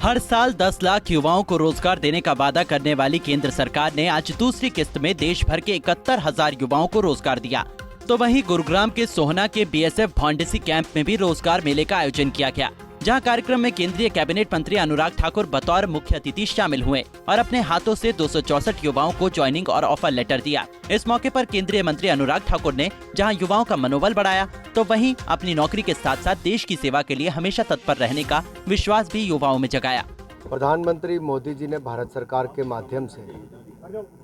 हर साल 10 लाख युवाओं को रोजगार देने का वादा करने वाली केंद्र सरकार ने आज दूसरी किस्त में देश भर के 71,000 युवाओं को रोजगार दिया। तो वहीं गुरुग्राम के सोहना के बीएसएफ भौंडसी कैंप में भी रोजगार मेले का आयोजन किया गया, जहां कार्यक्रम में केंद्रीय कैबिनेट मंत्री अनुराग ठाकुर बतौर मुख्य अतिथि शामिल हुए और अपने हाथों से 264 युवाओं को ज्वाइनिंग और ऑफर लेटर दिया। इस मौके पर केंद्रीय मंत्री अनुराग ठाकुर ने जहां युवाओं का मनोबल बढ़ाया, तो वहीं अपनी नौकरी के साथ साथ देश की सेवा के लिए हमेशा तत्पर रहने का विश्वास भी युवाओं में जगाया। प्रधानमंत्री मोदी जी ने भारत सरकार के माध्यम से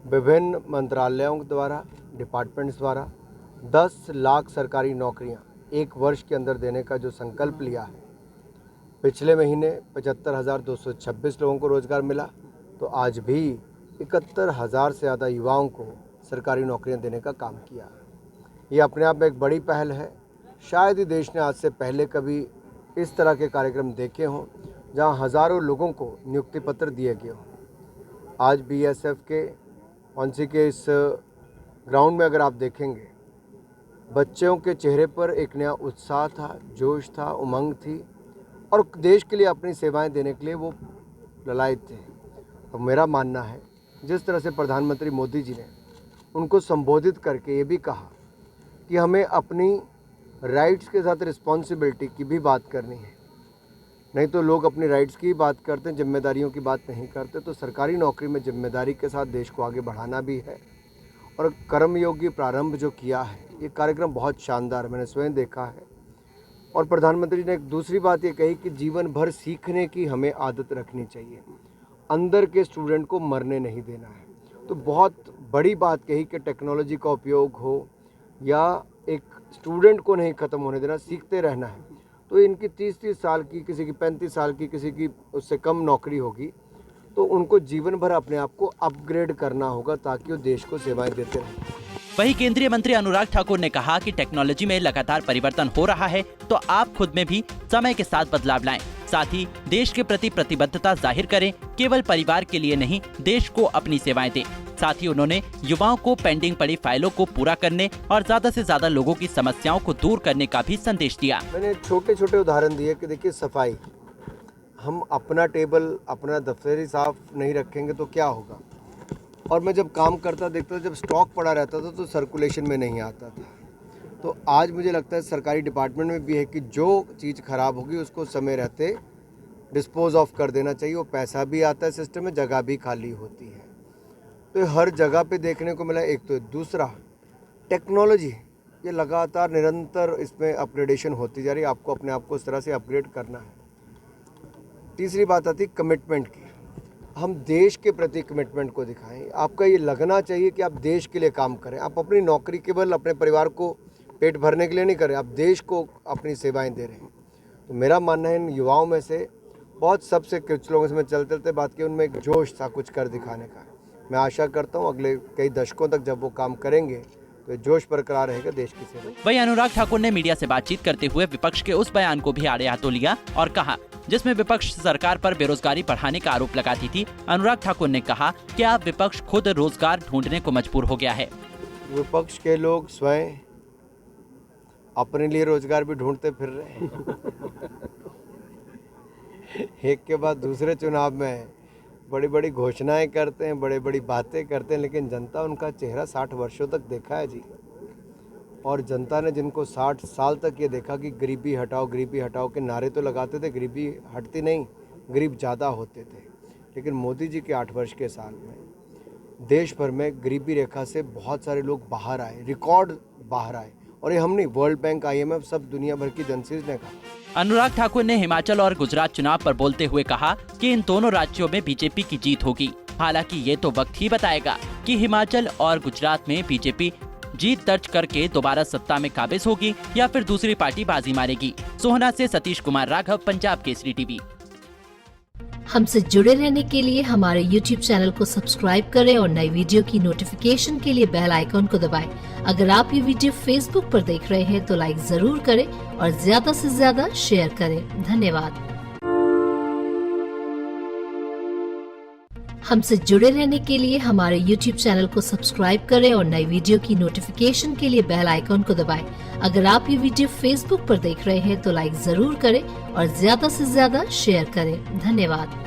विभिन्न मंत्रालयों द्वारा, डिपार्टमेंट्स द्वारा 10 लाख सरकारी नौकरियां 1 वर्ष के अंदर देने का जो संकल्प लिया है, पिछले महीने 75,226 लोगों को रोजगार मिला, तो आज भी 71,000 से ज़्यादा युवाओं को सरकारी नौकरियां देने का काम किया। ये अपने आप में एक बड़ी पहल है। शायद ही देश ने आज से पहले कभी इस तरह के कार्यक्रम देखे हों जहां हज़ारों लोगों को नियुक्ति पत्र दिए गए हों। आज बीएसएफ के औंसी के इस ग्राउंड में अगर आप देखेंगे, बच्चों के चेहरे पर एक नया उत्साह था, जोश था, उमंग थी और देश के लिए अपनी सेवाएं देने के लिए वो ललायत थे। तो मेरा मानना है, जिस तरह से प्रधानमंत्री मोदी जी ने उनको संबोधित करके ये भी कहा कि हमें अपनी राइट्स के साथ रिस्पॉन्सिबिलिटी की भी बात करनी है। नहीं तो लोग अपनी राइट्स की बात करते हैं, जिम्मेदारियों की बात नहीं करते। तो सरकारी नौकरी में जिम्मेदारी के साथ देश को आगे बढ़ाना भी है। और कर्मयोगी प्रारंभ जो किया है, ये कार्यक्रम बहुत शानदार, मैंने स्वयं देखा है। और प्रधानमंत्री ने एक दूसरी बात ये कही कि जीवन भर सीखने की हमें आदत रखनी चाहिए, अंदर के स्टूडेंट को मरने नहीं देना है। तो बहुत बड़ी बात कही कि टेक्नोलॉजी का उपयोग हो या एक स्टूडेंट को नहीं ख़त्म होने देना, सीखते रहना है। तो इनकी 30-30 साल की, किसी की 35 साल की, किसी की उससे कम नौकरी होगी, तो उनको जीवन भर अपने आप को अपग्रेड करना होगा ताकि वो देश को सेवाएं देते रहें। वहीं केंद्रीय मंत्री अनुराग ठाकुर ने कहा कि टेक्नोलॉजी में लगातार परिवर्तन हो रहा है, तो आप खुद में भी समय के साथ बदलाव लाएं। साथ ही देश के प्रति प्रतिबद्धता जाहिर करें, केवल परिवार के लिए नहीं, देश को अपनी सेवाएं दें। साथ ही उन्होंने युवाओं को पेंडिंग पड़ी फाइलों को पूरा करने और ज्यादा से ज्यादा लोगों की समस्याओं को दूर करने का भी संदेश दिया। मैंने छोटे छोटे उदाहरण दिए कि देखिए, सफाई, हम अपना टेबल, अपना दफ्तर साफ नहीं रखेंगे तो क्या होगा। और मैं जब काम करता देखता था, जब स्टॉक पड़ा रहता था तो सर्कुलेशन में नहीं आता था। तो आज मुझे लगता है सरकारी डिपार्टमेंट में भी है कि जो चीज़ खराब होगी उसको समय रहते डिस्पोज ऑफ कर देना चाहिए। वो पैसा भी आता है सिस्टम में, जगह भी खाली होती है। तो ये हर जगह पे देखने को मिला। एक तो दूसरा, टेक्नोलॉजी, ये लगातार निरंतर इसमें अपग्रेडेशन होती जा रही है। आपको अपने आप को उस तरह से अपग्रेड करना है। तीसरी बात आती कमिटमेंट की। हम देश के प्रति कमिटमेंट को दिखाएं। आपका ये लगना चाहिए कि आप देश के लिए काम करें। आप अपनी नौकरी केवल अपने परिवार को पेट भरने के लिए नहीं कर रहे, आप देश को अपनी सेवाएं दे रहे हैं। तो मेरा मानना है, इन युवाओं में से बहुत सबसे कुछ लोगों से मैं चलते चलते बात की, उनमें एक जोश था कुछ कर दिखाने का। मैं आशा करता हूँ अगले कई दशकों तक जब वो काम करेंगे तो जोश बरकरार रहेगा देश की सेवा। वहीं अनुराग ठाकुर ने मीडिया से बातचीत करते हुए विपक्ष के उस बयान को भी आड़े हाथों लिया और कहा, जिसमें विपक्ष सरकार पर बेरोजगारी बढ़ाने का आरोप लगाती थी। अनुराग ठाकुर ने कहा कि अब विपक्ष खुद रोजगार ढूंढने को मजबूर हो गया है। विपक्ष के लोग स्वयं अपने लिए रोजगार भी ढूंढते फिर रहे हैं। एक के बाद दूसरे चुनाव में बड़ी बड़ी घोषणाएं करते हैं, बड़ी बड़ी बातें करते हैं, लेकिन जनता उनका चेहरा 60 वर्षों तक देखा है जी। और जनता ने जिनको 60 साल तक ये देखा कि गरीबी हटाओ के नारे तो लगाते थे, गरीबी हटती नहीं, गरीब ज़्यादा होते थे। लेकिन मोदी जी के 8 वर्ष के साल में देश भर में गरीबी रेखा से बहुत सारे लोग बाहर आए, रिकॉर्ड बाहर आए। और ये हम नहीं, वर्ल्ड बैंक, IMF, सब दुनिया भर की एजेंसीज ने कहा। अनुराग ठाकुर ने हिमाचल और गुजरात चुनाव पर बोलते हुए कहा कि इन दोनों राज्यों में बीजेपी की जीत होगी। हालांकि ये तो वक्त ही बताएगा कि हिमाचल और गुजरात में बीजेपी जीत दर्ज करके दोबारा सत्ता में काबिज होगी या फिर दूसरी पार्टी बाजी मारेगी। सोहना से सतीश कुमार राघव, पंजाब केसरी टीवी। हमसे जुड़े रहने के लिए हमारे YouTube चैनल को सब्सक्राइब करें और नई वीडियो की नोटिफिकेशन के लिए बेल आइकॉन को दबाएं। अगर आप ये वीडियो Facebook पर देख रहे हैं तो लाइक जरूर करें और ज्यादा से ज्यादा शेयर करें। धन्यवाद। हमसे जुड़े रहने के लिए हमारे YouTube चैनल को सब्सक्राइब करें और नई वीडियो की नोटिफिकेशन के लिए बेल आइकॉन को दबाएं। अगर आप ये वीडियो Facebook पर देख रहे हैं तो लाइक जरूर करें और ज्यादा से ज्यादा शेयर करें। धन्यवाद।